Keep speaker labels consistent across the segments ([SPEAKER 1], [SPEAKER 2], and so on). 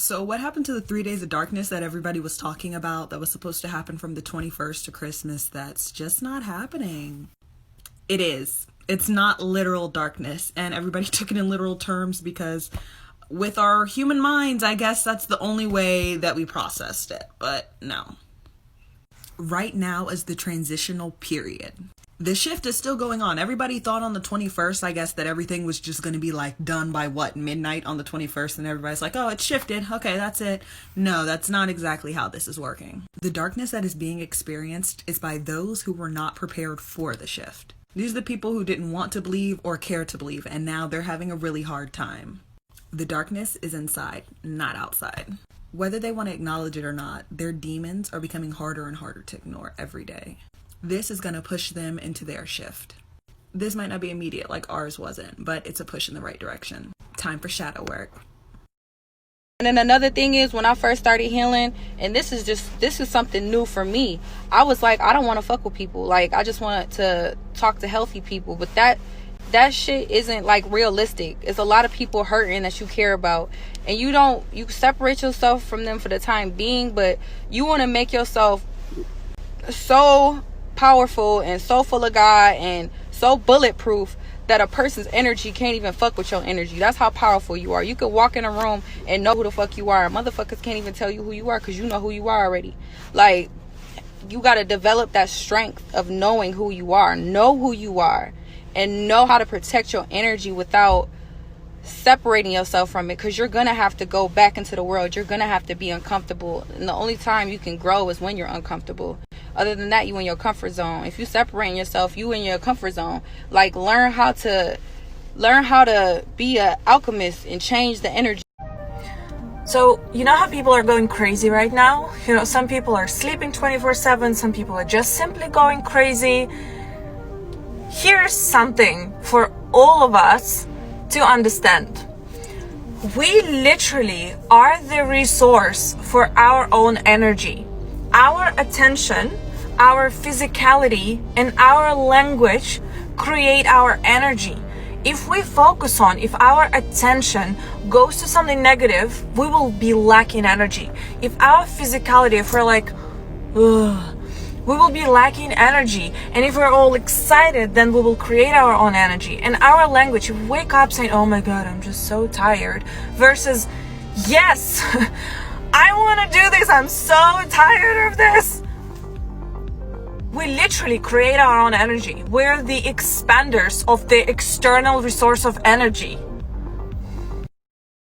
[SPEAKER 1] So what happened to the 3 days of darkness that everybody was talking about that was supposed to happen from the 21st to Christmas? That's just not happening. It is. It's not literal darkness, and everybody took it in literal terms because with our human minds, I guess that's the only way that we processed it, but no. Right now is the transitional period. The shift is still going on. Everybody thought on the 21st, I guess, that everything was just going to be like done by midnight on the 21st, and everybody's like, oh, it shifted. Okay, that's it. No, that's not exactly how this is working. The darkness that is being experienced is by those who were not prepared for the shift. These are the people who didn't want to believe or care to believe, and now they're having a really hard time. The darkness is inside, not outside. Whether they want to acknowledge it or not, their demons are becoming harder and harder to ignore every day. This is going to push them into their shift. This might not be immediate like ours wasn't, but it's a push in the right direction. Time for shadow work.
[SPEAKER 2] And then another thing is, when I first started healing, and this is something new for me, I was like, I don't want to fuck with people. Like, I just want to talk to healthy people. But that shit isn't like realistic. It's a lot of people hurting that you care about, and you separate yourself from them for the time being, but you want to make yourself so powerful and so full of God and so bulletproof that a person's energy can't even fuck with your energy. That's how powerful you are. You could walk in a room and know who the fuck you are. Motherfuckers can't even tell you who you are because you know who you are already. Like, you got to develop that strength of knowing who you are. Know who you are and know how to protect your energy without separating yourself from it, because you're going to have to go back into the world. You're going to have to be uncomfortable. And the only time you can grow is when you're uncomfortable. Other than that, you in your comfort zone. If you separating yourself, you in your comfort zone. Like, learn how to be an alchemist and change the energy.
[SPEAKER 3] So, you know how people are going crazy right now? You know, some people are sleeping 24/7, some people are just simply going crazy. Here's something for all of us to understand. We literally are the resource for our own energy. Our attention, our physicality, and our language create our energy. If our attention goes to something negative, we will be lacking energy. If our physicality, if we're like, ugh, we will be lacking energy. And if we're all excited, then we will create our own energy. And our language, if we wake up saying, oh my God, I'm just so tired, versus, yes, I want to do this, I'm so tired of this. We literally create our own energy. We're the expanders of the external resource of energy.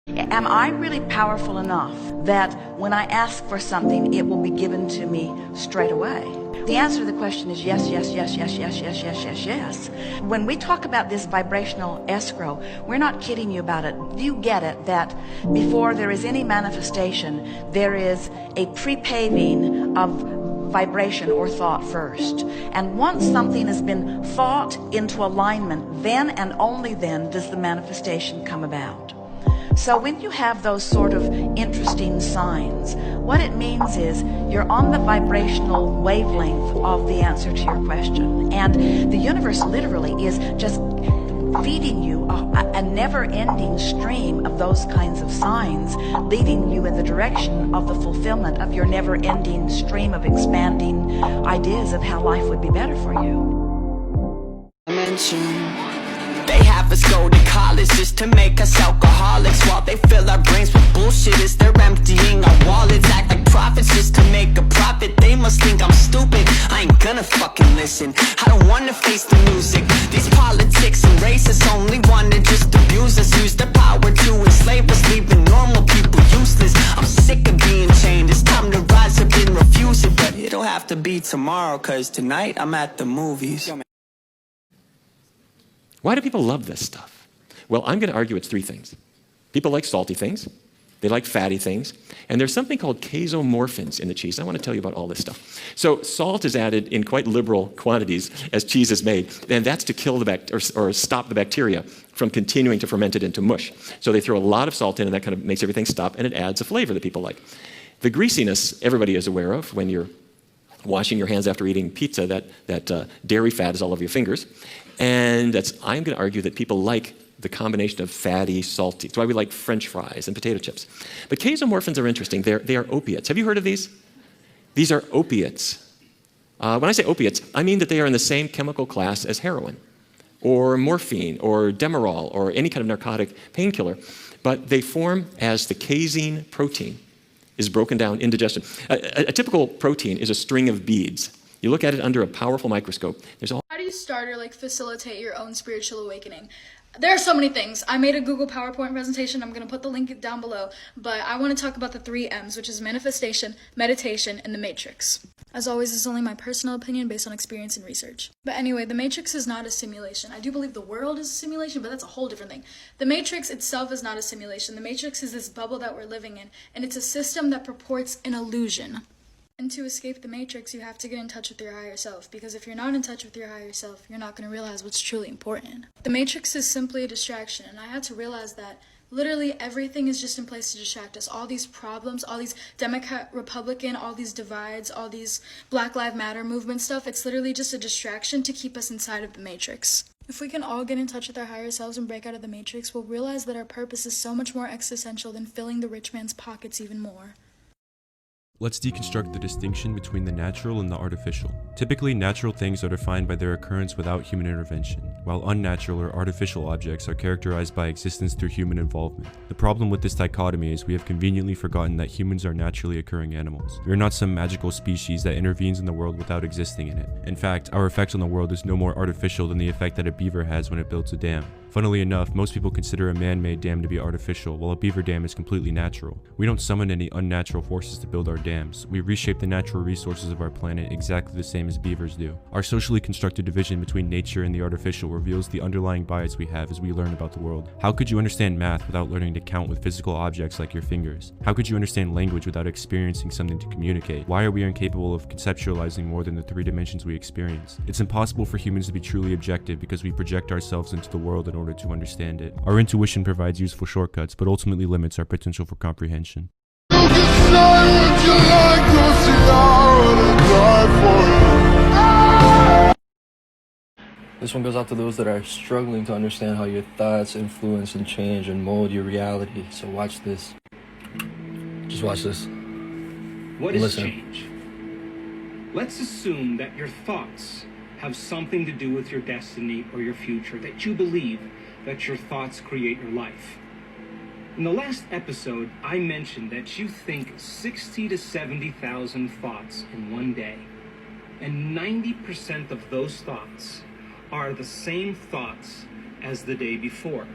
[SPEAKER 4] Am I really powerful enough that when I ask for something, it will be given to me straight away? The answer to the question is yes, yes, yes, yes, yes, yes, yes, yes, yes. When we talk about this vibrational escrow, we're not kidding you about it. You get it that before there is any manifestation, there is a pre-paving of vibration or thought first. And once something has been thought into alignment, then and only then does the manifestation come about. So when you have those sort of interesting signs, what it means is you're on the vibrational wavelength of the answer to your question. And the universe literally is just feeding you a never-ending stream of those kinds of signs, leading you in the direction of the fulfillment of your never-ending stream of expanding ideas of how life would be better for you.
[SPEAKER 5] They have us go to college just to make us alcoholics, while they fill our brains with bullshit as they're emptying our wallets. Act like prophets just to make a profit. They must think I'm stupid. I ain't gonna fucking listen. I don't wanna face the music. These politics and racists only wanna just abuse us, use their power to enslave us, leaving normal people useless. I'm sick of being chained. It's time to rise up and refuse it, but it'll have to be tomorrow, cause tonight I'm at the movies.
[SPEAKER 6] Why do people love this stuff? Well, I'm going to argue it's three things. People like salty things, they like fatty things, and there's something called casomorphins in the cheese. I want to tell you about all this stuff. So salt is added in quite liberal quantities as cheese is made, and that's to kill the or stop the bacteria from continuing to ferment it into mush. So they throw a lot of salt in, and that kind of makes everything stop, and it adds a flavor that people like. The greasiness everybody is aware of when you're washing your hands after eating pizza, that dairy fat is all over your fingers. And I'm going to argue that people like the combination of fatty, salty. That's why we like French fries and potato chips. But casomorphins are interesting. They are opiates. Have you heard of these? These are opiates. When I say opiates, I mean that they are in the same chemical class as heroin, or morphine, or Demerol, or any kind of narcotic painkiller, but they form as the casein protein is broken down in digestion. A typical protein is a string of beads. You look at it under a powerful microscope. There's all.
[SPEAKER 7] How do you start or facilitate your own spiritual awakening? There are so many things. I made a Google PowerPoint presentation. I'm going to put the link down below. But I want to talk about the 3 M's, which is manifestation, meditation, and the matrix. As always, this is only my personal opinion based on experience and research. But anyway, the matrix is not a simulation. I do believe the world is a simulation, but that's a whole different thing. The matrix itself is not a simulation. The matrix is this bubble that we're living in, and it's a system that purports an illusion. And to escape the matrix, you have to get in touch with your higher self, because if you're not in touch with your higher self, you're not going to realize what's truly important. The matrix is simply a distraction, and I had to realize that literally everything is just in place to distract us. All these problems, all these Democrat, Republican, all these divides, all these Black Lives Matter movement stuff, it's literally just a distraction to keep us inside of the matrix. If we can all get in touch with our higher selves and break out of the matrix, we'll realize that our purpose is so much more existential than filling the rich man's pockets even more.
[SPEAKER 8] Let's deconstruct the distinction between the natural and the artificial. Typically, natural things are defined by their occurrence without human intervention, while unnatural or artificial objects are characterized by existence through human involvement. The problem with this dichotomy is we have conveniently forgotten that humans are naturally occurring animals. We are not some magical species that intervenes in the world without existing in it. In fact, our effect on the world is no more artificial than the effect that a beaver has when it builds a dam. Funnily enough, most people consider a man-made dam to be artificial, while a beaver dam is completely natural. We don't summon any unnatural forces to build our dams. We reshape the natural resources of our planet exactly the same as beavers do. Our socially constructed division between nature and the artificial reveals the underlying bias we have as we learn about the world. How could you understand math without learning to count with physical objects like your fingers? How could you understand language without experiencing something to communicate? Why are we incapable of conceptualizing more than the 3 dimensions we experience? It's impossible for humans to be truly objective because we project ourselves into the world in order to understand it. Our intuition provides useful shortcuts, but ultimately limits our potential for comprehension.
[SPEAKER 9] This one goes out to those that are struggling to understand how your thoughts influence and change and mold your reality. So watch this. Just watch this.
[SPEAKER 10] What is
[SPEAKER 9] Listen.
[SPEAKER 10] change? Let's assume that your thoughts have something to do with your destiny or your future, that you believe that your thoughts create your life. In the last episode, I mentioned that you think 60 to 70,000 thoughts in one day, and 90% of those thoughts are the same thoughts as the day before.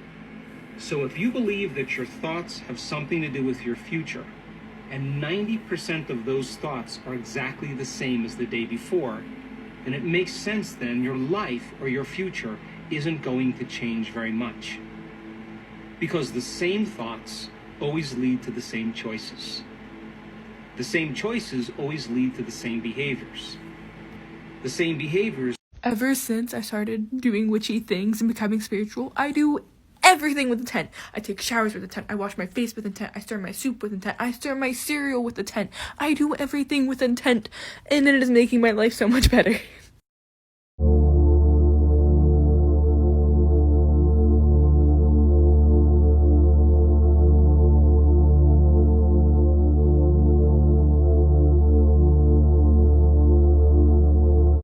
[SPEAKER 10] So if you believe that your thoughts have something to do with your future, and 90% of those thoughts are exactly the same as the day before, then it makes sense then your life or your future isn't going to change very much. Because the same thoughts always lead to the same choices. The same choices always lead to the same behaviors. The same behaviors.
[SPEAKER 11] Ever since I started doing witchy things and becoming spiritual, I do everything with intent. I take showers with intent. I wash my face with intent. I stir my soup with intent. I stir my cereal with intent. I do everything with intent. And it is making my life so much better.